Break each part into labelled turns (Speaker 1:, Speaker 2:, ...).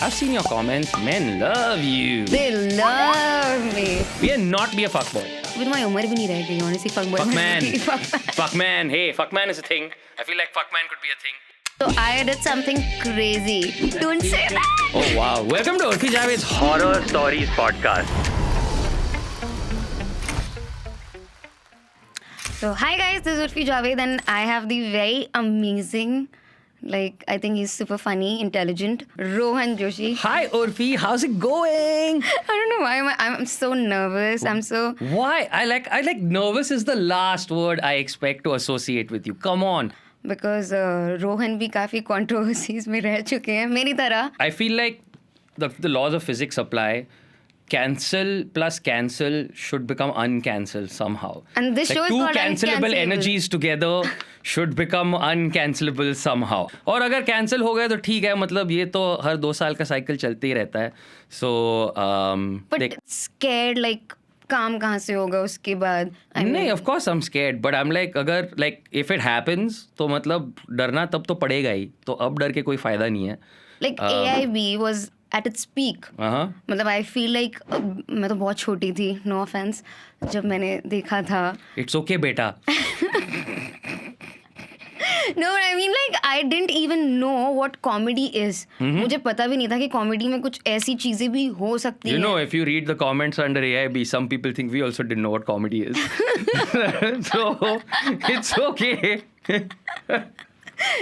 Speaker 1: I've seen your comments. Men love you.
Speaker 2: They love me.
Speaker 1: We are not be a fuckboy.
Speaker 2: With my umar bhi nahi reh gayi, honestly, fuckboy.
Speaker 1: Fuckman. Hey, fuckman is a thing. I feel like fuckman could be a thing.
Speaker 2: So I did something crazy. Don't say that.
Speaker 1: Oh wow. Welcome to Uorfi Javed's Horror Stories podcast.
Speaker 2: So hi guys, this is Uorfi Javed and I have the very amazing, I think he's super funny, intelligent, Rohan Joshi.
Speaker 1: Hi Uorfi, how's it going?
Speaker 2: I don't know why I'm so nervous.
Speaker 1: Why? I like nervous is the last word I expect to associate with you. Come on.
Speaker 2: Because Rohan भी काफी controversies में रह चुके हैं मेरी तरह.
Speaker 1: I feel like the laws of physics apply. Cancel plus cancel should become uncancel somehow.
Speaker 2: And this show is
Speaker 1: two
Speaker 2: called
Speaker 1: cancelable
Speaker 2: Uncancellable.
Speaker 1: energies together should become uncancelable somehow. और अगर cancel हो गया तो ठीक है, मतलब ये तो हर 2 साल का cycle चलते ही रहता है. So
Speaker 2: but scared काम कहाँ से होगा उसके बाद?
Speaker 1: नहीं, of course I'm scared, but I'm like अगर if it happens तो मतलब डरना तब तो पड़ेगा ही. तो अब डर के कोई फायदा नहीं है.
Speaker 2: AIB was at its peak. मतलब I feel like मैं तो बहुत छोटी थी, no offense, जब मैंने देखा था.
Speaker 1: It's okay बेटा.
Speaker 2: No, but I mean I didn't even know what comedy is. मुझे पता भी नहीं था कि comedy में कुछ ऐसी चीजें भी हो सकती हैं.
Speaker 1: You know, if you read the comments under AIB, some people think we also didn't know what comedy is. So, it's okay.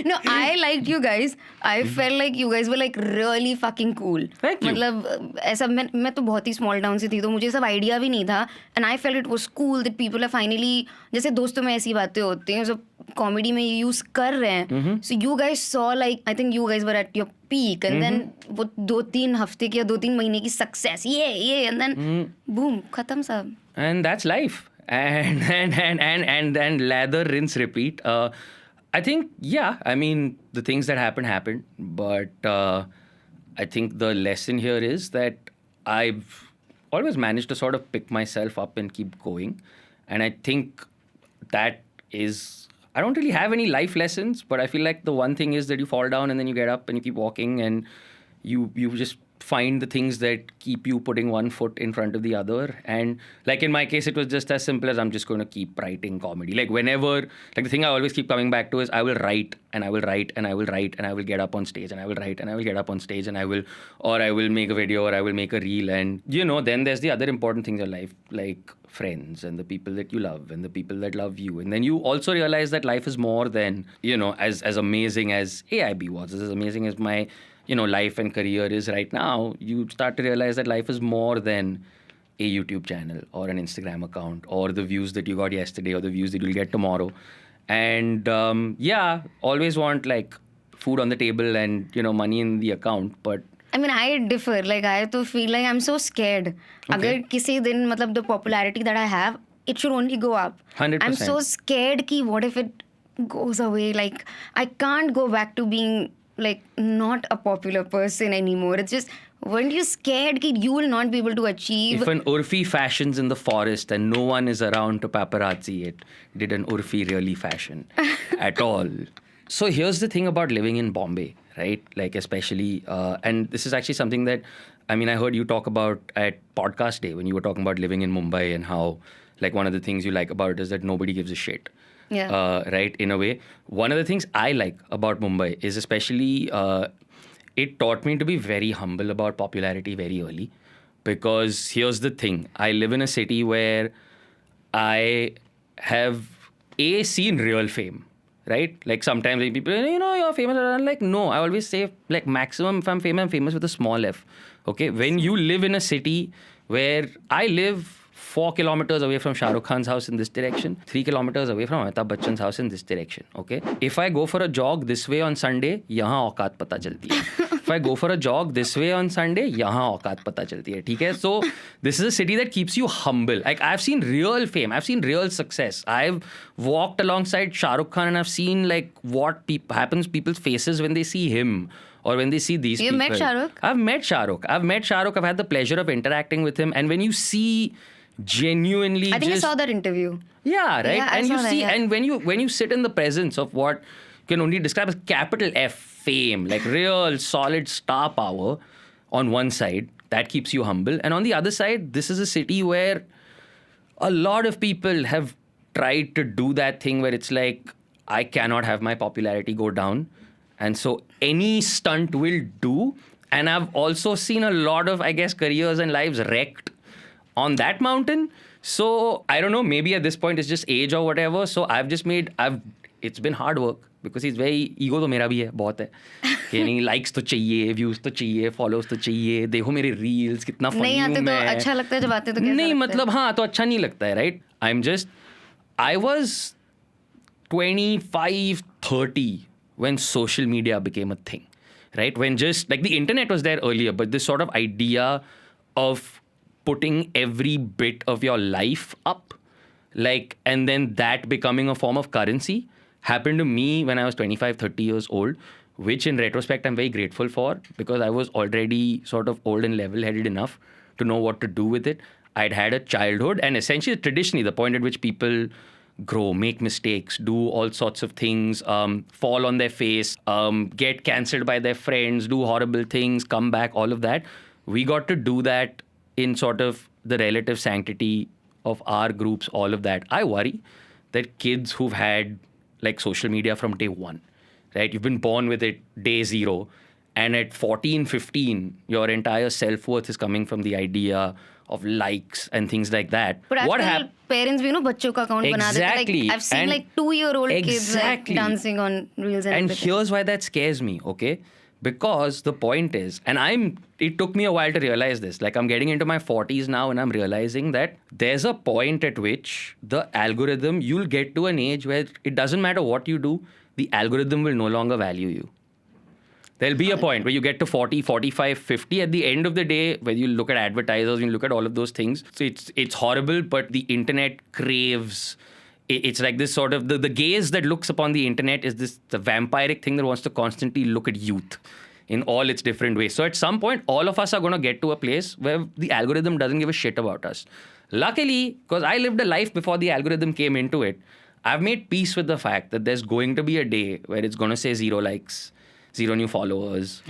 Speaker 2: No, I liked you guys. I felt like you guys were really fucking cool.
Speaker 1: Thank you.
Speaker 2: मतलब ऐसा मैं तो बहुत ही small town से थी तो मुझे सब idea भी नहीं था. And I felt it was cool that people are finally, जैसे दोस्तों में ऐसी बातें होती हैं, सब comedy में use कर रहे हैं. So you guys saw I think you guys were at your peak and then वो 2-3 हफ्ते की या 2-3 महीने की success, and then boom, खत्म सब.
Speaker 1: And that's life. And lather, rinse, repeat. I think, yeah, I mean, the things that happened. But I think the lesson here is that I've always managed to sort of pick myself up and keep going. And I think that is, I don't really have any life lessons, but I feel like the one thing is that you fall down and then you get up and you keep walking and you just find the things that keep you putting one foot in front of the other. And in my case, it was just as simple as I'm just going to keep writing comedy. Whenever, the thing I always keep coming back to is I will write and I will write and I will write and I will get up on stage and I will write and I will get up on stage and I will make a video or I will make a reel. And, then there's the other important things in life, like friends and the people that you love and the people that love you. And then you also realize that life is more than, as amazing as AIB was, as amazing as my life and career is right now, you start to realize that life is more than a YouTube channel or an Instagram account or the views that you got yesterday or the views that you'll get tomorrow. And always want food on the table and, money in the account. But
Speaker 2: I mean, I differ. I to feel like I'm so scared.
Speaker 1: Okay.
Speaker 2: Agar kisi din, the popularity that I have, it should only go up.
Speaker 1: 100%.
Speaker 2: I'm so scared ki what if it goes away? I can't go back to being not a popular person anymore. It's just, weren't you scared that you will not be able to achieve?
Speaker 1: If an Uorfi fashions in the forest and no one is around to paparazzi it, did an Uorfi really fashion at all? So here's the thing about living in Bombay, right? Especially, and this is actually something that, I heard you talk about at Podcast Day when you were talking about living in Mumbai and how, one of the things you like about it is that nobody gives a shit.
Speaker 2: Yeah.
Speaker 1: Right, in a way. One of the things I like about Mumbai is especially it taught me to be very humble about popularity very early. Because here's the thing. I live in a city where I have seen real fame. Right? Sometimes people, you're famous. I'm no, I always say maximum if I'm famous with a small f. Okay? When you live in a city where I live 4 kilometers away from Shah Rukh Khan's house in this direction, 3 kilometers away from Amitabh Bachchan's house in this direction, okay? If I go for a jog this way on Sunday, yahan औकात पता चलती है. If I go for a jog this way on Sunday, yahan औकात पता चलती है, ठीक है? So, this is a city that keeps you humble. I've seen real fame. I've seen real success. I've walked alongside Shah Rukh Khan and I've seen what happens people's faces when they see him. Or when they see these people.
Speaker 2: You've met Shah Rukh?
Speaker 1: I've met Shah Rukh. I've had the pleasure of interacting with him. And when you see genuinely
Speaker 2: I think I saw that interview.
Speaker 1: Yeah, right?
Speaker 2: Yeah,
Speaker 1: and you see, and when you sit in the presence of what can only describe as capital F fame, real solid star power, on one side. That keeps you humble. And on the other side, this is a city where a lot of people have tried to do that thing where it's like, I cannot have my popularity go down. And so any stunt will do. And I've also seen a lot of, I guess, careers and lives wrecked on that mountain. So I don't know, maybe at this point it's just age or whatever. So it's been hard work because he's very, ego तो मेरा भी है, बहुत है. कि नहीं, likes तो चाहिए, views तो चाहिए, follows तो चाहिए, देखो मेरे reels कितना funny हूँ मैं.
Speaker 2: नहीं आते तो अच्छा लगता है, जब आते तो कैसा
Speaker 1: नहीं
Speaker 2: लगता है?
Speaker 1: मतलब हाँ तो अच्छा नहीं लगता है, right? I was 25, 30 when social media became a thing, right? When just like the internet was there earlier, but this sort of idea of putting every bit of your life up, like, and then that becoming a form of currency happened to me when I was 25, 30 years old, which in retrospect I'm very grateful for because I was already sort of old and level-headed enough to know what to do with it. I'd had a childhood and essentially traditionally the point at which people grow, make mistakes, do all sorts of things, fall on their face, get cancelled by their friends, do horrible things, come back, all of that. We got to do that in sort of the relative sanctity of our groups, all of that. I worry that kids who've had like social media from day one, right? You've been born with it day zero. And at 14, 15, your entire self-worth is coming from the idea of likes and things like that.
Speaker 2: But what parents भी बच्चों का account बना देते हैं.
Speaker 1: Exactly.
Speaker 2: Like, I've seen like 2-year-old kids like
Speaker 1: Exactly.
Speaker 2: dancing on reels and everything.
Speaker 1: Here's why that scares me, okay? Because the point is, and it took me a while to realize this. Like I'm getting into my 40s now and I'm realizing that there's a point at which the algorithm, you'll get to an age where it doesn't matter what you do, the algorithm will no longer value you. There'll be a point where you get to 40, 45, 50. At the end of the day, when you look at advertisers, you look at all of those things. So it's horrible, but the internet craves. It's like this sort of, the gaze that looks upon the internet is the vampiric thing that wants to constantly look at youth in all its different ways. So at some point, all of us are going to get to a place where the algorithm doesn't give a shit about us. Luckily, because I lived a life before the algorithm came into it, I've made peace with the fact that there's going to be a day where it's going to say 0 likes, 0 new followers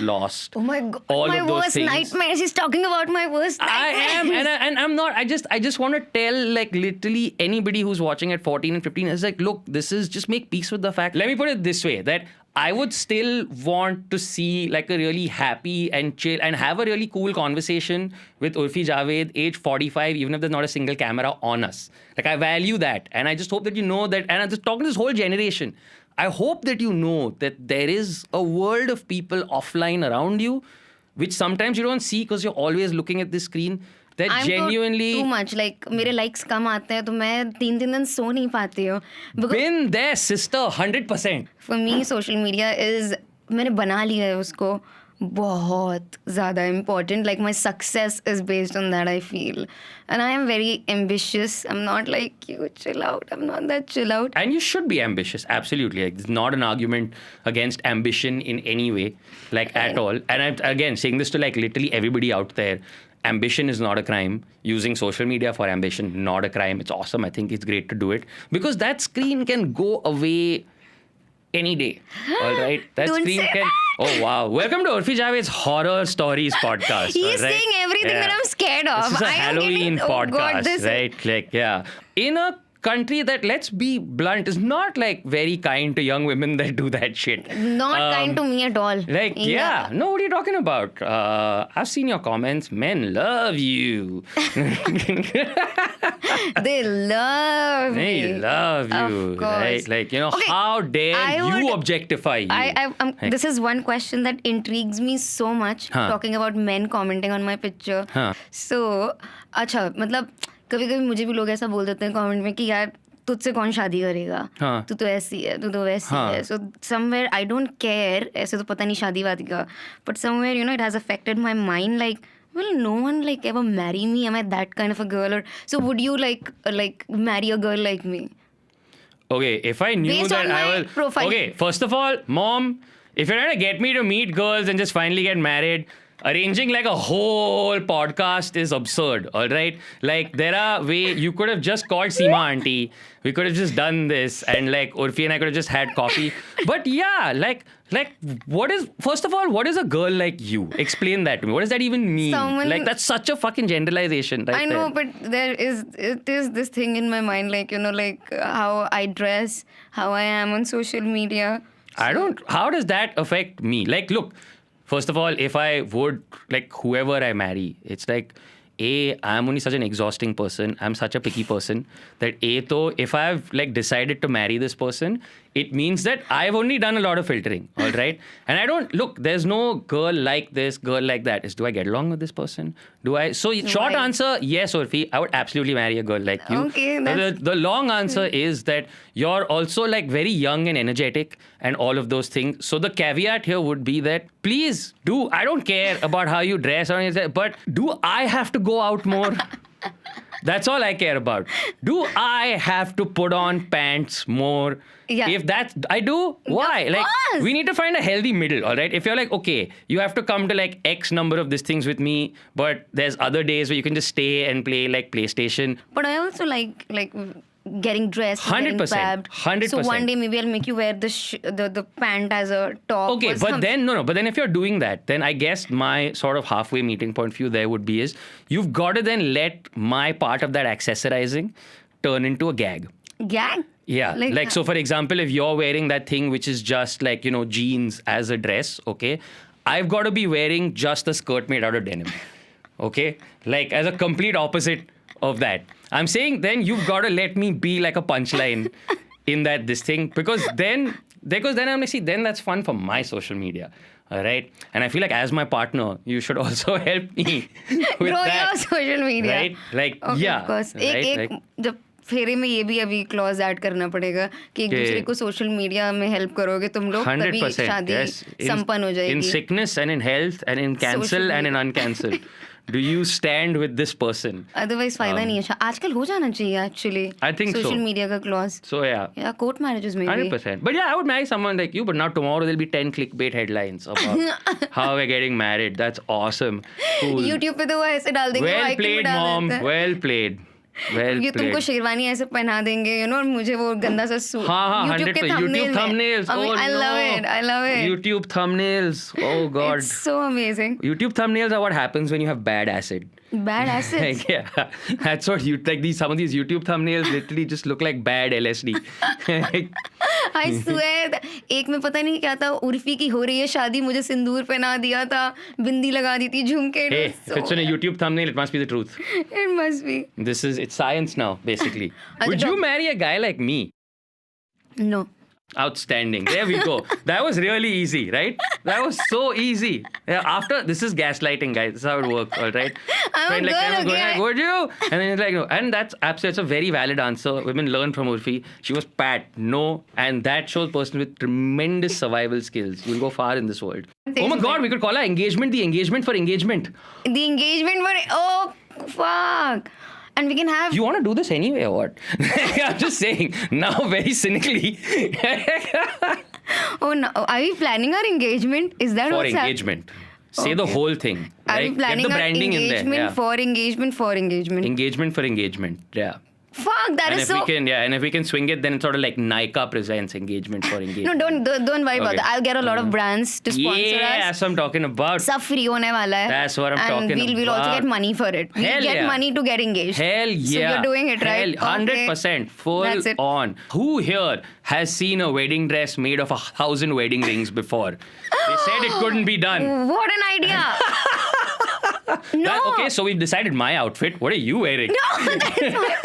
Speaker 1: lost.
Speaker 2: Oh my God,
Speaker 1: all
Speaker 2: my
Speaker 1: of those
Speaker 2: worst
Speaker 1: things.
Speaker 2: nightmares. He's talking about my worst nightmares.
Speaker 1: I am, and I'm not. I just want to tell like literally anybody who's watching at 14 and 15 is like, look, this is just make peace with the fact. Let me put it this way: that I would still want to see like a really happy and chill and have a really cool conversation with Uorfi Javed, age 45, even if there's not a single camera on us. Like I value that, and I just hope that you know that. And I'm just talking to this whole generation. I hope that you know that there is a world of people offline around you, which sometimes you don't see because you're always looking at the screen. That
Speaker 2: I'm
Speaker 1: genuinely
Speaker 2: too much. Like मेरे likes कम आते हैं तो मैं 3 दिन सो नहीं पाती हूँ.
Speaker 1: Been there, sister, 100%.
Speaker 2: For me, social media is, मैंने बना लिया है उसको, बहुत ज़्यादा important. Like my success is based on that, I feel. And I am very ambitious. I'm not like you, chill out. I'm not that chill out.
Speaker 1: And you should be ambitious, absolutely. Like, it's not an argument against ambition in any way, like at all. And I'm, again, saying this to like literally everybody out there. Ambition is not a crime. Using social media for ambition, not a crime. It's awesome. I think it's great to do it. Because that screen can go away any day. All right? That
Speaker 2: Don't
Speaker 1: screen
Speaker 2: say
Speaker 1: can...
Speaker 2: that.
Speaker 1: Oh, wow. Welcome to Uorfi Javed's Horror Stories podcast.
Speaker 2: He's
Speaker 1: all right?
Speaker 2: saying everything that I'm scared of.
Speaker 1: This is a
Speaker 2: I am
Speaker 1: Halloween
Speaker 2: getting,
Speaker 1: podcast,
Speaker 2: oh God, this
Speaker 1: right? Like, yeah. In a country that, let's be blunt, is not like very kind to young women that do that shit.
Speaker 2: Not kind to me at all.
Speaker 1: Like, yeah. No, what are you talking about? I've seen your comments. Men love you.
Speaker 2: They love me.
Speaker 1: They love you.
Speaker 2: Of course.
Speaker 1: Right? Like, you know,
Speaker 2: Okay,
Speaker 1: how dare
Speaker 2: I
Speaker 1: you
Speaker 2: would-
Speaker 1: objectify you? Like-
Speaker 2: This is one question that intrigues me so much,
Speaker 1: Huh.
Speaker 2: talking about men commenting on my picture.
Speaker 1: Huh.
Speaker 2: So, अच्छा मतलब कभी कभी मुझे भी लोग ऐसा बोल देते हैं कमेंट में कि यार तुझसे कौन शादी करेगा,
Speaker 1: हाँ.
Speaker 2: तू तो ऐसी है, तू तो वैसी
Speaker 1: हाँ.
Speaker 2: है. So somewhere I don't care, ऐसे तो पता नहीं शादी वादी का, but somewhere you know it has affected my mind like, will no one like ever marry me? Am I that kind of a girl? Or so would you like marry a girl like me?
Speaker 1: Okay, if I knew
Speaker 2: Based
Speaker 1: that
Speaker 2: on
Speaker 1: I
Speaker 2: my
Speaker 1: was...
Speaker 2: profile.
Speaker 1: Okay, first of all, mom, if you're trying to get me to meet girls and just finally get married, arranging like a whole podcast is absurd, all right? Like, there are you could have just called Seema auntie. We could have just done this, and like Urfi and I could have just had coffee. But yeah, like first of all, what is a girl like you? Explain that to me. What does that even mean? Like, that's such a fucking generalization, right?
Speaker 2: I know, but it is this thing in my mind, like, like how I dress, how I am on social media.
Speaker 1: How does that affect me? Like, look, first of all, if I would, like, whoever I marry, it's like, I'm only such an exhausting person. I'm such a picky person that if I've like decided to marry this person, it means that I've only done a lot of filtering, all right? And there's no girl like this, girl like that. Do I get along with this person? Short answer, yes, Urfi, I would absolutely marry a girl like you.
Speaker 2: Okay.
Speaker 1: The long answer is that you're also like very young and energetic and all of those things. So the caveat here would be that please I don't care about how you dress or anything, but do I have to go out more? That's all I care about. Do I have to put on pants more?
Speaker 2: Yeah.
Speaker 1: If I do, why?
Speaker 2: Of
Speaker 1: like,
Speaker 2: course.
Speaker 1: we need to find a healthy middle, all right? If you're like, okay, you have to come to like X number of these things with me, but there's other days where you can just stay and play like PlayStation.
Speaker 2: But I also like getting dressed,
Speaker 1: 100%,
Speaker 2: getting fabbed.
Speaker 1: 100%.
Speaker 2: So one day maybe I'll make you wear the pant as a top.
Speaker 1: Okay, but then but then if you're doing that, then I guess my sort of halfway meeting point for you there would be is you've got to then let my part of that accessorizing turn into a gag.
Speaker 2: Gag?
Speaker 1: Yeah, like so for example, if you're wearing that thing which is just like, jeans as a dress, okay, I've got to be wearing just a skirt made out of denim, okay, like as a complete opposite of that. I'm saying then you've got to let me be like a punchline in this thing, because then I'm like, see, then that's fun for my social media. All right. And I feel like as my partner, you should also help me with
Speaker 2: grow
Speaker 1: that.
Speaker 2: your social media.
Speaker 1: Right? Like,
Speaker 2: okay,
Speaker 1: yeah.
Speaker 2: Of course.
Speaker 1: Right?
Speaker 2: जब फेरे में ये भी अभी clause add करना पड़ेगा कि एक दूसरे को सोशल मीडिया में हेल्प करोगे तुम लोग, तभी शादी संपन्न हो जाएगी.
Speaker 1: In sickness and in health and in cancel and in uncancel. Do you stand with this person?
Speaker 2: Otherwise फायदा नहीं है. आजकल हो जाना चाहिए actually.
Speaker 1: I think
Speaker 2: social
Speaker 1: so.
Speaker 2: media का clause.
Speaker 1: So yeah.
Speaker 2: Yeah, court marriages maybe.
Speaker 1: 100%. But yeah, I would marry someone like you. But now tomorrow there'll be 10 clickbait headlines about how we're getting married. That's awesome. Cool.
Speaker 2: YouTube पे तो वो ऐसे डाल देंगे.
Speaker 1: Well played, mom. Well played.
Speaker 2: ये तुमको शेरवानी ऐसे पहना देंगे, और मुझे वो गंदा सा सूट.
Speaker 1: YouTube के thumbnails.
Speaker 2: I love it.
Speaker 1: YouTube thumbnails. Oh God.
Speaker 2: It's so amazing.
Speaker 1: YouTube thumbnails are what happens when you have bad acid.
Speaker 2: Bad acid.
Speaker 1: Yeah, that's what some of these YouTube thumbnails literally just look like bad LSD.
Speaker 2: I swear, एक में पता नहीं क्या था, उर्फी की हो रही है शादी, मुझे सिंदूर पहना दिया था, बिंदी लगा दी थी, झुमके.
Speaker 1: Hey, if it's in a YouTube thumbnail, it must be the truth.
Speaker 2: It must be.
Speaker 1: It's science now, basically. Would you marry a guy like me?
Speaker 2: No.
Speaker 1: Outstanding. There we go. That was really easy, right? That was so easy. Yeah, this is gaslighting, guys. This is how it works, all right?
Speaker 2: I'm
Speaker 1: like,
Speaker 2: good, okay.
Speaker 1: Like, would you? And then it's like, no. And that's a very valid answer. Women learn from Urfi. She was pat, no. And that shows a person with tremendous survival skills. You'll go far in this world. Oh my God, we could call our engagement the engagement for engagement.
Speaker 2: The engagement for... Oh, fuck. And we can have...
Speaker 1: You want to do this anyway or what? I'm just saying, now very cynically.
Speaker 2: Oh, no. Are we planning our engagement? Is that what's happening?
Speaker 1: For engagement. Say the whole thing.
Speaker 2: Are we planning
Speaker 1: Get the branding
Speaker 2: our engagement
Speaker 1: in there. Yeah.
Speaker 2: for engagement for engagement?
Speaker 1: Engagement for engagement, yeah.
Speaker 2: Fuck, that is so...
Speaker 1: And if we can swing it, then it's sort of like Nykaa presents engagement for engagement.
Speaker 2: No, don't worry about that. I'll get a lot of brands to sponsor us.
Speaker 1: Yeah, that's what I'm talking about.
Speaker 2: सब free होने वाला है.
Speaker 1: That's what I'm talking about.
Speaker 2: And we'll also get money for it. We'll get money to get engaged.
Speaker 1: Hell yeah.
Speaker 2: So you're doing it, right?
Speaker 1: 100%. Full on. Who here has seen a wedding dress made of 1,000 wedding rings before? They said it couldn't be done.
Speaker 2: What an idea. No.
Speaker 1: Okay, so we've decided my outfit. What are you wearing?
Speaker 2: No, that is my...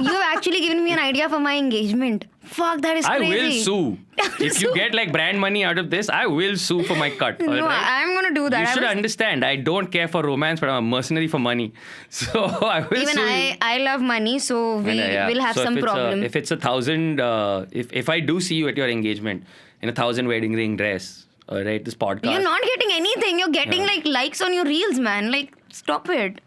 Speaker 2: You've actually given me an idea for my engagement. Fuck, that is crazy.
Speaker 1: I will sue. If you get like brand money out of this, I will sue for my cut.
Speaker 2: No,
Speaker 1: right?
Speaker 2: I'm going to do that.
Speaker 1: You should understand, I don't care for romance, but I'm a mercenary for money. So I will
Speaker 2: Even
Speaker 1: sue you.
Speaker 2: I love money, so we will have some problem.
Speaker 1: If it's 1,000, if I do see you at your engagement in 1,000 wedding ring dress, all right, this podcast.
Speaker 2: You're not getting anything. You're getting like likes on your reels, man. Like, stop it.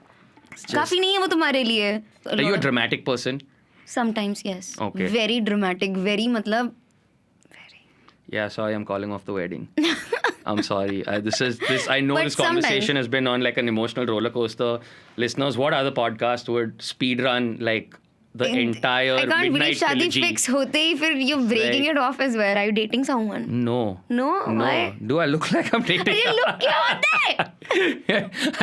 Speaker 2: काफी नहीं है वो तुम्हारे लिए.
Speaker 1: Are you a dramatic person?
Speaker 2: Sometimes, yes.
Speaker 1: Okay.
Speaker 2: Very dramatic. Very, matlab... Very.
Speaker 1: Yeah, sorry, I'm calling off the wedding. I'm sorry. I know
Speaker 2: But
Speaker 1: this
Speaker 2: sometimes-
Speaker 1: conversation has been on like an emotional roller coaster. Listeners, what other podcast would speed run like the entire
Speaker 2: I can't believe
Speaker 1: Midnight
Speaker 2: शादी
Speaker 1: Trilogy?
Speaker 2: fix होते ही फिर you're breaking
Speaker 1: Like-
Speaker 2: it off as well. Are you dating someone?
Speaker 1: No.
Speaker 2: No? Why?
Speaker 1: Do I look like I'm dating?
Speaker 2: अरे look क्या होता है?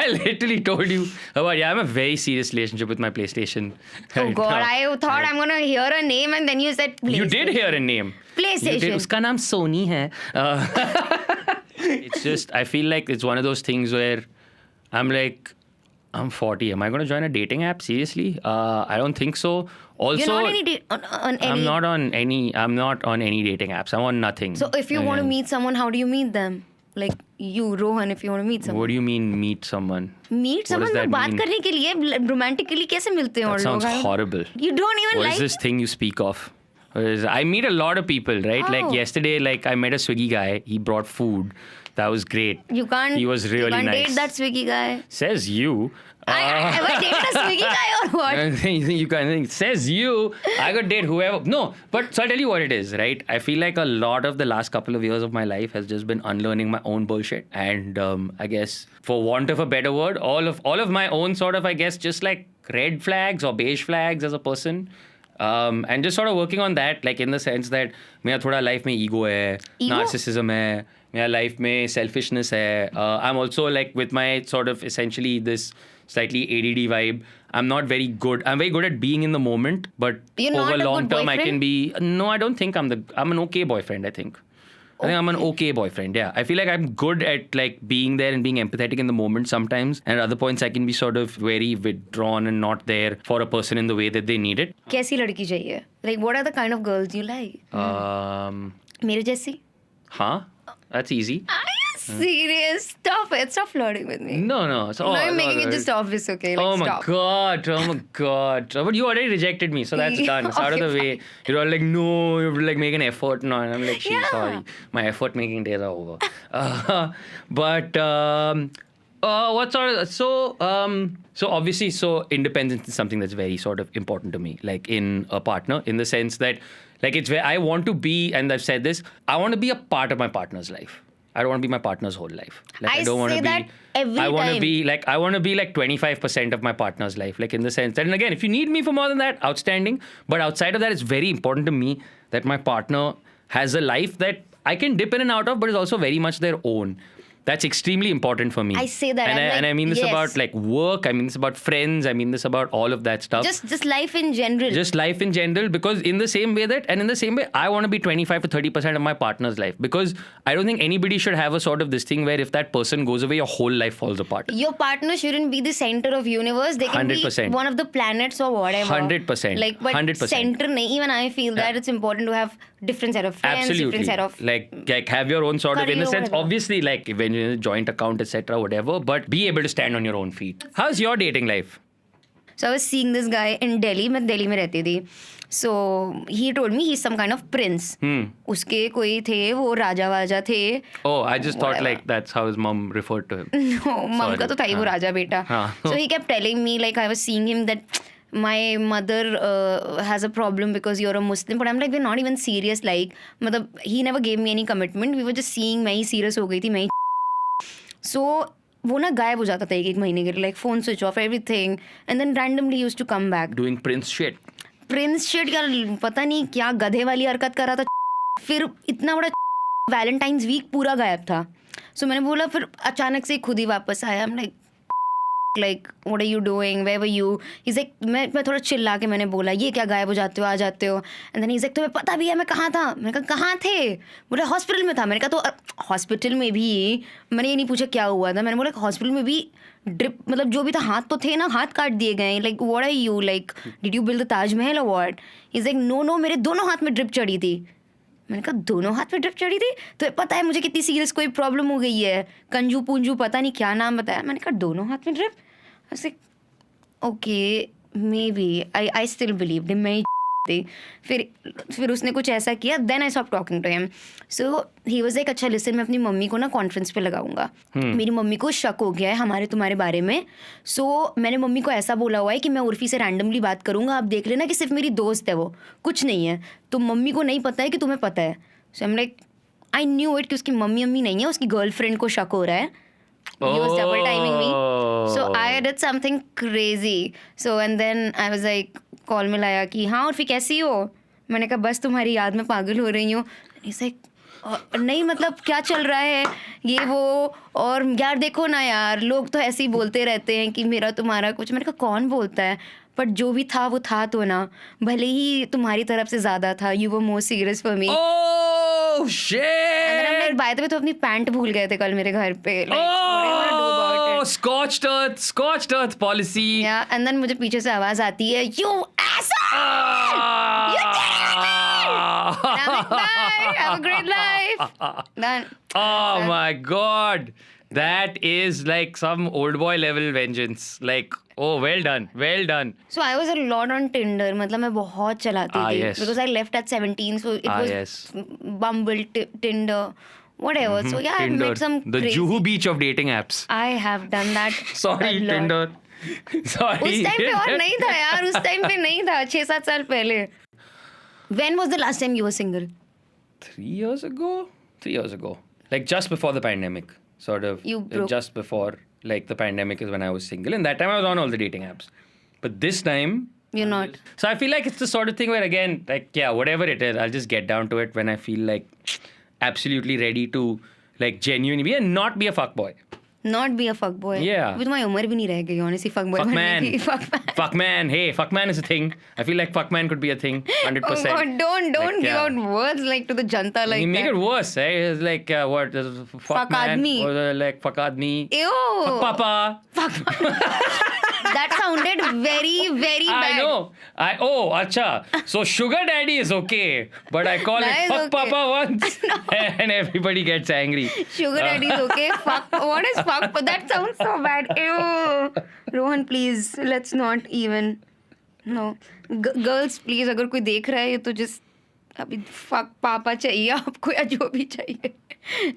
Speaker 1: I literally told you about, I'm a very serious relationship with my PlayStation.
Speaker 2: Oh
Speaker 1: right
Speaker 2: God,
Speaker 1: now.
Speaker 2: I thought I'm gonna hear a name and then you said PlayStation.
Speaker 1: You did hear a name. You did.
Speaker 2: PlayStation.
Speaker 1: उसका नाम Sony है. It's just, I feel like it's one of those things where I'm like, I'm 40. Am I going to join a dating app? Seriously? I don't think so. Also,
Speaker 2: You're not on any.
Speaker 1: I'm not on any dating apps. I'm on nothing.
Speaker 2: So if you want to meet someone, how do you meet them? Like you, Rohan, if you want to meet someone.
Speaker 1: What do you mean meet someone?
Speaker 2: Meet
Speaker 1: What
Speaker 2: someone
Speaker 1: does that
Speaker 2: बात
Speaker 1: mean?
Speaker 2: करने के लिए romantically कैसे मिलते हैं
Speaker 1: That
Speaker 2: और
Speaker 1: sounds
Speaker 2: लोग?
Speaker 1: horrible.
Speaker 2: You don't even
Speaker 1: What
Speaker 2: like
Speaker 1: is this thing you speak of? I meet a lot of people, right?
Speaker 2: Oh.
Speaker 1: Like yesterday, like I met a Swiggy guy. He brought food. That was great.
Speaker 2: You can't.
Speaker 1: He was really
Speaker 2: you can't
Speaker 1: nice.
Speaker 2: date that Swiggy guy.
Speaker 1: Says you.
Speaker 2: I ever dated a Swiggy guy or what?
Speaker 1: You can think, says you. I could date whoever. No, but so I'll tell you what it is, right? I feel like a lot of the last couple of years of my life has just been unlearning my own bullshit, and I guess, for want of a better word, all of my own sort of, I guess, just like red flags or beige flags as a person. And just sort of working on that, like in the sense that मेरा थोड़ा life में ego है,
Speaker 2: Ego?
Speaker 1: narcissism है, मेरा life में selfishness है. I'm also like with my sort of essentially this slightly ADD vibe. I'm very good at being in the moment, but
Speaker 2: You're not
Speaker 1: over
Speaker 2: a
Speaker 1: long
Speaker 2: good
Speaker 1: term I can
Speaker 2: boyfriend?
Speaker 1: be. No, I don't think I'm an okay boyfriend. I think I'm an okay boyfriend. Yeah, I feel like I'm good at like being there and being empathetic in the moment sometimes, and at other points I can be sort of very withdrawn and not there for a person in the way that they need it.
Speaker 2: कैसी लड़की चाहिए? Like what are the kind of girls you like? मेरे जैसी?
Speaker 1: Huh? That's easy.
Speaker 2: Are you serious? Stop it. Stop flirting with me.
Speaker 1: No. So,
Speaker 2: I'm making it just obvious, okay? Like,
Speaker 1: Oh my
Speaker 2: stop.
Speaker 1: god. But you already rejected me, so that's done. It's out of the
Speaker 2: Okay,
Speaker 1: way. You're all like, no, you have to like make an effort. No, and I'm like, shit,
Speaker 2: Yeah.
Speaker 1: sorry. My effort making days are over. But what sort of so obviously, so independence is something that's very sort of important to me, like in a partner, in the sense that like it's where I want to be, and I've said this, I want to be a part of my partner's life. I don't want to be my partner's whole life. Like
Speaker 2: I
Speaker 1: don't want
Speaker 2: say
Speaker 1: to be.
Speaker 2: that every
Speaker 1: I want to
Speaker 2: time.
Speaker 1: be like 25% of my partner's life, like in the sense that, and again, if you need me for more than that, outstanding. But outside of that, it's very important to me that my partner has a life that I can dip in and out of, but is also very much their own. That's extremely important for me.
Speaker 2: I say that,
Speaker 1: and,
Speaker 2: I'm
Speaker 1: and
Speaker 2: like,
Speaker 1: I mean this
Speaker 2: yes.
Speaker 1: about like work. I mean this about friends. I mean this about all of that stuff.
Speaker 2: Just life in general.
Speaker 1: Just life in general, because in the same way I want to be 25 to 30% of my partner's life, because I don't think anybody should have a sort of this thing where if that person goes away, your whole life falls apart.
Speaker 2: Your partner shouldn't be the center of universe. They can
Speaker 1: 100%.
Speaker 2: be one of the planets or whatever.
Speaker 1: 100%.
Speaker 2: Like, but
Speaker 1: 100%.
Speaker 2: center nahi. Even I feel that it's important to have different set of friends,
Speaker 1: Absolutely.
Speaker 2: different set of
Speaker 1: Like have your own sort of, in
Speaker 2: career,
Speaker 1: a sense,
Speaker 2: whatever.
Speaker 1: obviously, like when you're in a joint account, etc., whatever, but be able to stand on your own feet. How's your dating life?
Speaker 2: So I was seeing this guy in Delhi. मैं दिल्ली में रहती थी. So he told me he's some kind of prince. उसके कोई थे, वो राजा वाजा थे.
Speaker 1: Oh, I just thought
Speaker 2: Whatever.
Speaker 1: like that's how his mom referred to him.
Speaker 2: No, मम का तो था ही वो राजा बेटा.
Speaker 1: हाँ.
Speaker 2: So he kept telling me, like I was seeing him, that my mother has a problem because you're a Muslim. But I'm like, we're not even serious. Like, मतलब he never gave me any commitment. We were just seeing. मैं ही serious हो गई थी. मैं ही So वो ना गायब हो जाता था एक महीने के लिए, like phone switch off, everything, and then randomly used to come back.
Speaker 1: Doing prince shit.
Speaker 2: Prince shit यार, पता नहीं क्या गधे वाली हरकत कर रहा था. फिर इतना बड़ा वैलेंटाइंस वीक पूरा गायब था. सो मैंने बोला, फिर अचानक से खुद ही वापस आया. I'm like what are you doing, where were you? He's like, मैं थोड़ा चिल्ला के मैंने बोला, ये क्या गायब हो जाते हो, आ जाते हो. And then he's like, तुम्हें पता भी है मैं कहाँ था? मैंने कहा कहाँ थे? बोला हॉस्पिटल में था. मैंने कहा तो हॉस्पिटल में भी, मैंने ये नहीं पूछा क्या हुआ था. मैंने बोला हॉस्पिटल में भी ड्रिप, मतलब जो भी था, हाथ तो थे ना, हाथ काट दिए गए. Like what are you, like did you build the Taj Mahal और व्हाट? इज लाइक नो मेरे दोनों हाथ में ड्रिप चढ़ी थी. मैंने कहा दोनों हाथ में ड्रिप चढ़ी थी? तो पता है मुझे कितनी सीरियस कोई प्रॉब्लम हो गई है, कंजू पुंजू पता नहीं क्या नाम बताया. मैंने कहा दोनों हाथ में ड्रिप. ऐसे okay maybe I still believe मैं ही थी. फिर उसने कुछ ऐसा किया. Then I stop talking to him. So he was like, अच्छा लिसन, मैं अपनी मम्मी को ना कॉन्फ्रेंस पे लगाऊंगा. मेरी मम्मी को शक हो गया है हमारे तुम्हारे बारे में. सो मैंने मम्मी को ऐसा बोला हुआ है कि मैं उर्फी से रैंडमली बात करूंगा, आप देख लेना कि सिर्फ मेरी दोस्त है, वो कुछ नहीं है. तो मम्मी को नहीं पता है कि तुम्हें पता है. So I am like, I knew it कि उसकी मम्मी नहीं है, उसकी गर्लफ्रेंड को शक हो रहा है. He was double timing me. So I did something crazy. So and then I was like, call में लाया कि हाँ उर्फी कैसी हो. मैंने कहा बस तुम्हारी याद में पागल हो रही हूँ. He's like, नहीं मतलब क्या चल रहा है ये वो, और यार देखो ना यार लोग तो ऐसे ही बोलते रहते हैं कि मेरा तुम्हारा कुछ. मैंने कहा कौन बोलता है, बट जो भी था वो था तो ना, भले ही तुम्हारी तरफ से ज्यादा था. You were more serious for me.
Speaker 1: Oh shit!
Speaker 2: By the way तो अपनी पैंट भूल गए थे कल मेरे घर पे.
Speaker 1: Oh, scorched earth policy.
Speaker 2: Yeah, and then मुझे पीछे से आवाज आती है, you asshole! You did it! And I'm like, bye, have a great life. Done.
Speaker 1: Oh my god. That is like some old boy level vengeance. Like, oh, well done, well done.
Speaker 2: So I was a lot on Tinder. मतलब मैं बहुत चलाती थी.
Speaker 1: Yes.
Speaker 2: Because I left at 17, so it was
Speaker 1: Yes.
Speaker 2: Bumble, Tinder, whatever. So yeah, I've
Speaker 1: Tinder,
Speaker 2: met some
Speaker 1: the
Speaker 2: crazy.
Speaker 1: Juhu beach of dating apps.
Speaker 2: I have done that.
Speaker 1: Sorry,
Speaker 2: a lot.
Speaker 1: Tinder. Sorry.
Speaker 2: उस time पे और नहीं था यार, उस time पे नहीं था, 6-7 साल पहले. When was the last time you were single?
Speaker 1: 3 years ago? 3 years ago. Like just before the pandemic. Sort of.
Speaker 2: You broke.
Speaker 1: Just before, like the pandemic is when I was single. And that time I was on all the dating apps. But this time...
Speaker 2: You're not.
Speaker 1: So I feel like it's the sort of thing where again, like, yeah, whatever it is, I'll just get down to it when I feel like absolutely ready to like genuinely be and not be a fuckboy.
Speaker 2: Not be a fuckboy.
Speaker 1: Yeah.
Speaker 2: अभी तुम्हारी उम्र भी नहीं रह गई honestly fuckboy
Speaker 1: Fuck
Speaker 2: बनने
Speaker 1: man.
Speaker 2: की. Fuckman.
Speaker 1: Fuckman. Hey, fuckman is a thing. I feel like fuckman could be a thing. 100%.
Speaker 2: Oh God, don't
Speaker 1: Like,
Speaker 2: give
Speaker 1: yeah.
Speaker 2: out words like to the janta like
Speaker 1: You make
Speaker 2: that.
Speaker 1: it worse, eh? It's like, what? Fuck
Speaker 2: Fuck
Speaker 1: man.
Speaker 2: aadmi.
Speaker 1: Or like, fuck aadmi.
Speaker 2: Ew.
Speaker 1: Fuck papa.
Speaker 2: That sounded very, very bad.
Speaker 1: I know. Acha. So sugar daddy is okay. But I call
Speaker 2: That
Speaker 1: it
Speaker 2: is
Speaker 1: fuck
Speaker 2: okay.
Speaker 1: papa once. And everybody gets angry.
Speaker 2: Sugar daddy is okay. Fuck. What is fuck? That sounds so bad. Ew. Rohan, please, let's not even. No. Girls, please, अगर कोई देख रहा है ये तो just अभी fuck पापा चाहिए आपको या जो भी चाहिए.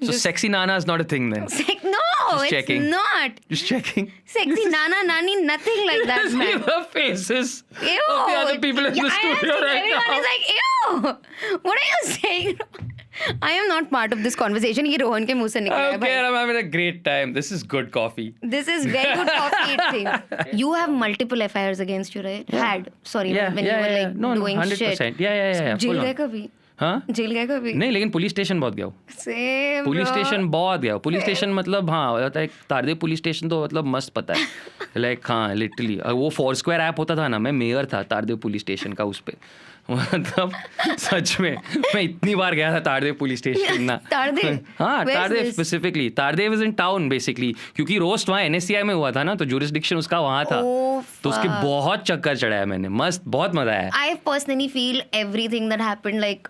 Speaker 1: So sexy nana is not a thing then.
Speaker 2: No,
Speaker 1: Just
Speaker 2: it's
Speaker 1: checking.
Speaker 2: not.
Speaker 1: Just checking.
Speaker 2: Sexy nana, nani, nothing like that,
Speaker 1: See
Speaker 2: man.
Speaker 1: the faces
Speaker 2: Ew.
Speaker 1: of the other people in the studio right
Speaker 2: Everyone
Speaker 1: now.
Speaker 2: is like, ew. What are you saying? I am not part of this conversation. ये रोहन के मुंह से निकला है
Speaker 1: Okay,
Speaker 2: भाई.
Speaker 1: I'm having a great time. This is good coffee.
Speaker 2: This is very good coffee thing. You have multiple affairs against you, right?
Speaker 1: Yeah.
Speaker 2: Had. Sorry,
Speaker 1: Yeah,
Speaker 2: when
Speaker 1: yeah,
Speaker 2: you were
Speaker 1: yeah.
Speaker 2: like
Speaker 1: No,
Speaker 2: doing
Speaker 1: 100%.
Speaker 2: shit.
Speaker 1: Yeah.
Speaker 2: Jail
Speaker 1: Full
Speaker 2: गए
Speaker 1: on.
Speaker 2: कभी?
Speaker 1: हाँ?
Speaker 2: Jail गए कभी?
Speaker 1: नहीं, लेकिन police station बहुत गया हूँ.
Speaker 2: Same.
Speaker 1: Police
Speaker 2: bro.
Speaker 1: स्टेशन बहुत गया. पुलिस स्टेशन मतलब हाँ होता है तारदेव पुलिस स्टेशन तो मतलब मस्त पता है. लाइक हाँ लिटरली वो फोरस्क्वायर ऐप होता था ना, मैं मेयर था तारदेव पुलिस स्टेशन का उस पे. मतलब सच में मैं इतनी बार गया था तारदेव पुलिस स्टेशन ना.
Speaker 2: तारदेव?
Speaker 1: हाँ
Speaker 2: Where's
Speaker 1: Tardeo
Speaker 2: this?
Speaker 1: Specifically. Tardeo is in town basically क्योंकि रोस्ट वहाँ NSCI में हुआ था ना, तो जुरिस्डिक्शन उसका वहाँ था.
Speaker 2: Oh,
Speaker 1: तो उसके
Speaker 2: fuck.
Speaker 1: बहुत चक्कर चढ़ाया मैंने. मस्त बहुत मजा आया.
Speaker 2: I personally feel everything that happened, like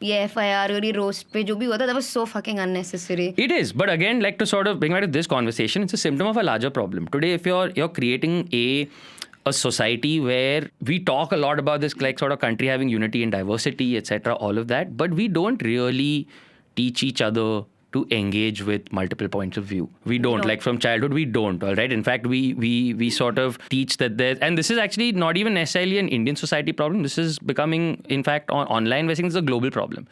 Speaker 2: ये FIR और ये roast पे जो भी हुआ था, that was so fucking unnecessary.
Speaker 1: It is, but again, like to sort of bring back to this conversation, it's a symptom of a larger problem. Today, if you're creating a society where we talk a lot about this like sort of country having unity and diversity, etc., all of that, but we don't really teach each other to engage with multiple points of view. We don't. Like from childhood, we don't. All right. In fact, we sort of teach that there, and this is actually not even necessarily an Indian society problem. This is becoming, in fact, online. We're seeing this is a global problem,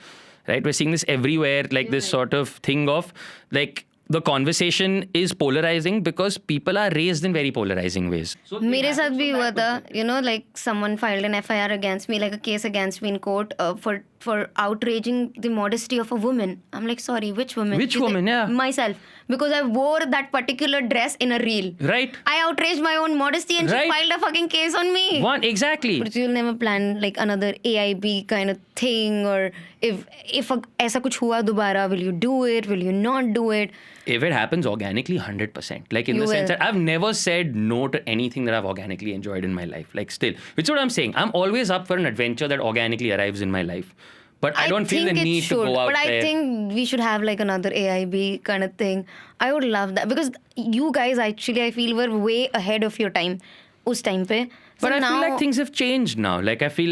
Speaker 1: right? We're seeing this everywhere. Like this sort of thing of like the conversation is polarizing because people are raised in very polarizing ways.
Speaker 2: मेरे साथ भी हुआ था, you know, like someone filed an FIR against me, like a case against me in court for outraging the modesty of a woman. I'm like, sorry, which woman?
Speaker 1: Which
Speaker 2: She's
Speaker 1: woman?
Speaker 2: like,
Speaker 1: Yeah.
Speaker 2: Myself, because I wore that particular dress in a reel.
Speaker 1: Right.
Speaker 2: I outraged my own modesty and
Speaker 1: Right.
Speaker 2: she filed a fucking case on me.
Speaker 1: One exactly.
Speaker 2: But you'll never plan like another AIB kind of thing, or if ऐसा कुछ हुआ दोबारा, will you do it? Will you not do it?
Speaker 1: If it happens organically, 100%. Like in
Speaker 2: You
Speaker 1: the sense
Speaker 2: will.
Speaker 1: that I've never said no to anything that I've organically enjoyed in my life. Like still, which is what I'm saying. I'm always up for an adventure that organically arrives in my life. But I don't feel the
Speaker 2: think it
Speaker 1: need
Speaker 2: should,
Speaker 1: to go out
Speaker 2: but
Speaker 1: there.
Speaker 2: I think we should have like another AIB kind of thing. I would love that because you guys actually I feel were way ahead of your time. उस time पे. So
Speaker 1: But I
Speaker 2: now,
Speaker 1: feel like things have changed now. Like I feel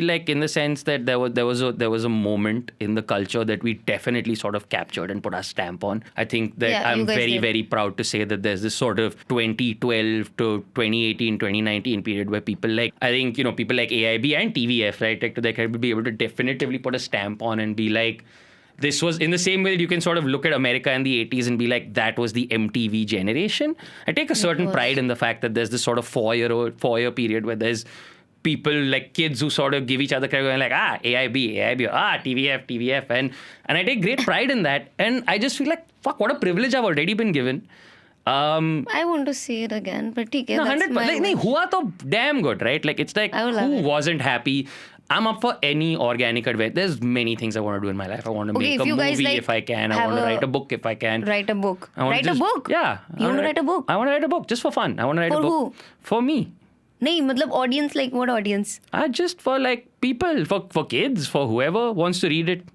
Speaker 1: like in the sense that there was a moment in the culture that we definitely sort of captured and put our stamp on. I think that
Speaker 2: Yeah,
Speaker 1: I'm
Speaker 2: you guys
Speaker 1: very
Speaker 2: did.
Speaker 1: very proud to say that there's this sort of 2012 to 2018 2019 period where people like I think people like AIB and TVF, right, like they can be able to definitively put a stamp on and be like, this was in the same way that you can sort of look at America in the 80s and be like, that was the MTV generation. I take a certain pride in the fact that there's this sort of 4-year period where there's people like kids who sort of give each other credit going like, AIB, TVF. And I take great pride in that. And I just feel like, fuck, what a privilege I've already been given.
Speaker 2: I want to see it again, but okay,
Speaker 1: no,
Speaker 2: that's
Speaker 1: 100%.
Speaker 2: my
Speaker 1: Like, nahi, hua to damn good, right? Like, it's like, who wasn't happy? I'm up for any organic adventure. There's many things I want to do in my life. I want to make a movie if I can. I want to write a book if I can.
Speaker 2: Write a book.
Speaker 1: Write a book? Yeah.
Speaker 2: You want to write a book?
Speaker 1: I want to write a book just for fun. I want to write a book.
Speaker 2: For who?
Speaker 1: For me.
Speaker 2: Nahi, matlab audience, like what audience?
Speaker 1: Just for like people, for kids, for whoever wants to read it.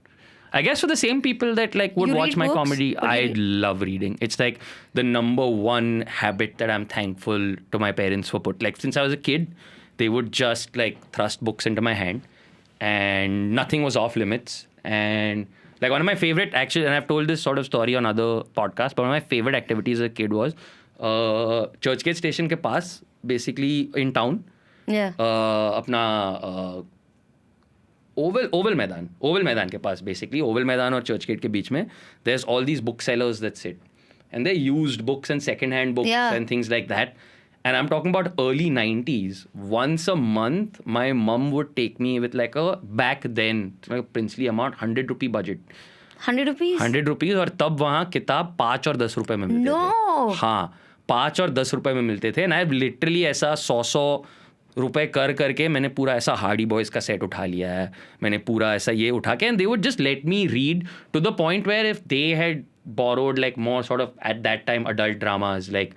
Speaker 1: I guess for the same people that like would watch my comedy, I love reading. It's like the number one habit that I'm thankful to my parents for like since I was a kid, they would just like thrust books into my hand and nothing was off limits. And like one of my favorite actually, and I've told this sort of story on other podcasts, but one of my favorite activities as a kid was Churchgate Station ke paas, basically in town.
Speaker 2: Yeah.
Speaker 1: अपना Oval मैदान के पास basically Oval मैदान और चर्चगेट के बीच में there's all these booksellers that sit and they're used books and second-hand books and things like that. And I'm talking about early 90s. Once a month, my mum would take me with like a back then like a princely amount, 100 rupee budget.
Speaker 2: 100 rupees?
Speaker 1: 100 rupees और तब वहाँ किताब 5 और 10 रुपए में मिलते थे. हाँ, 5 और 10 रुपए में मिलते थे. And I've literally ऐसा 100 रुपए करके मैंने पूरा ऐसा हार्डी बॉयज का सेट उठा लिया है. मैंने पूरा ऐसा ये उठा के and they would just let me read to the point where if they had borrowed like more sort of at that time adult dramas like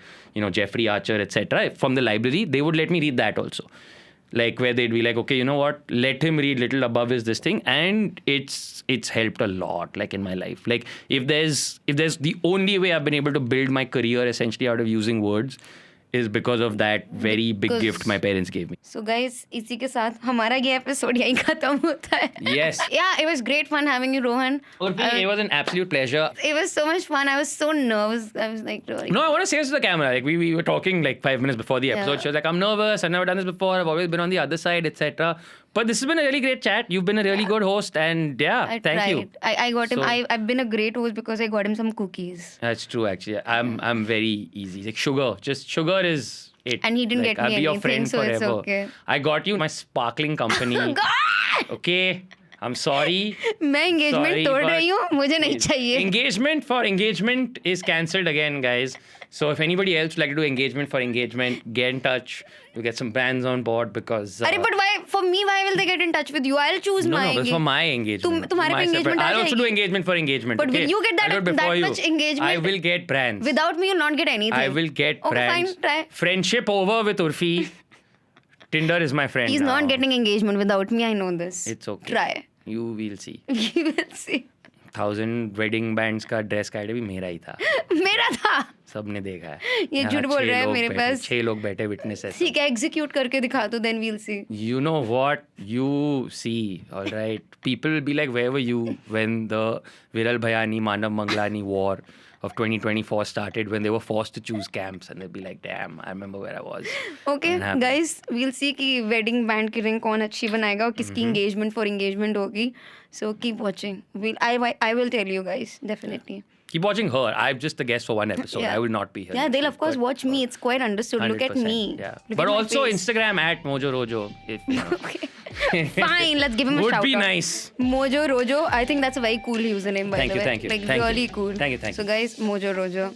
Speaker 1: Jeffrey Archer etc. from the library, they would let me read that also. Like where they'd be like, okay, you know what, let him read little above is this thing, and it's helped a lot like in my life. Like if there's the only way I've been able to build my career essentially out of using words is because of that very big gift my parents gave me.
Speaker 2: So guys, इसी के साथ हमारा ये episode यहीं खत्म होता है.
Speaker 1: Yes.
Speaker 2: Yeah, it was great fun having you, Rohan.
Speaker 1: It was an absolute pleasure.
Speaker 2: It was so much fun. I was so nervous. I was like, really.
Speaker 1: No, I want to say this to the camera. Like we were talking like 5 minutes before the episode. She was like, I'm nervous. I've never done this before. I've always been on the other side, etc. But this has been a really great chat. You've been a really good host, and thank you.
Speaker 2: I got him. I've been a great host because I got him some cookies.
Speaker 1: That's true, actually. I'm very easy. Like sugar is it.
Speaker 2: And he didn't get me
Speaker 1: I'll be your friend
Speaker 2: so
Speaker 1: forever.
Speaker 2: It's okay.
Speaker 1: I got you my sparkling company.
Speaker 2: God!
Speaker 1: Okay. I'm sorry.
Speaker 2: मैं engagement तोड़ रही हूँ. मुझे नहीं चाहिए.
Speaker 1: Engagement is cancelled again, guys. So if anybody else would like to do engagement, get in touch. You get some brands on board because.
Speaker 2: But why? For me, why will they get in touch with you? I'll choose my.
Speaker 1: No, that's for my engagement.
Speaker 2: तुम्हारे पे engagement
Speaker 1: I'll also do engagement for engagement.
Speaker 2: But will you get that much engagement?
Speaker 1: I will get brands.
Speaker 2: Without me, you'll not get anything.
Speaker 1: I will get brands.
Speaker 2: Fine, try.
Speaker 1: Friendship over with Urfi. Tinder is my friend.
Speaker 2: He's not getting engagement without me. I know this.
Speaker 1: It's okay.
Speaker 2: Try.
Speaker 1: You will see.
Speaker 2: You will see.
Speaker 1: 1000 wedding bands का dress card भी मेरा ही था.
Speaker 2: मेरा था.
Speaker 1: सबने देखा है.
Speaker 2: ये झूठ बोल रहा है मेरे पास.
Speaker 1: 6 लोग बैठे विटनेस है.
Speaker 2: ठीक है, execute करके दिखा दो, then we'll see.
Speaker 1: You know what you see, all right. People will be like, where were you when the Viral Bhayani Manav Manglani war of 2024 started, when they were forced to choose camps, and they'd be like, damn, I remember where I was.
Speaker 2: Okay, guys, we'll see कि wedding band की ring कौन अच्छी बनाएगा और किसकी engagement for engagement होगी. So keep watching. I will tell you guys, definitely.
Speaker 1: Keep watching her. I'm just the guest for one episode.
Speaker 2: Yeah.
Speaker 1: I will not be here.
Speaker 2: Yeah, they'll of course watch me. It's quite understood. Look at me.
Speaker 1: Yeah.
Speaker 2: Look
Speaker 1: But
Speaker 2: at my
Speaker 1: also
Speaker 2: face.
Speaker 1: Instagram at Mojo Rojo. If you know.
Speaker 2: Okay. Fine, let's give him a shout out.
Speaker 1: Would be nice.
Speaker 2: Mojo Rojo. I think that's a very cool username by the way.
Speaker 1: Thank you.
Speaker 2: Like
Speaker 1: Thank
Speaker 2: really
Speaker 1: you.
Speaker 2: cool.
Speaker 1: Thank you.
Speaker 2: So guys, Mojo Rojo.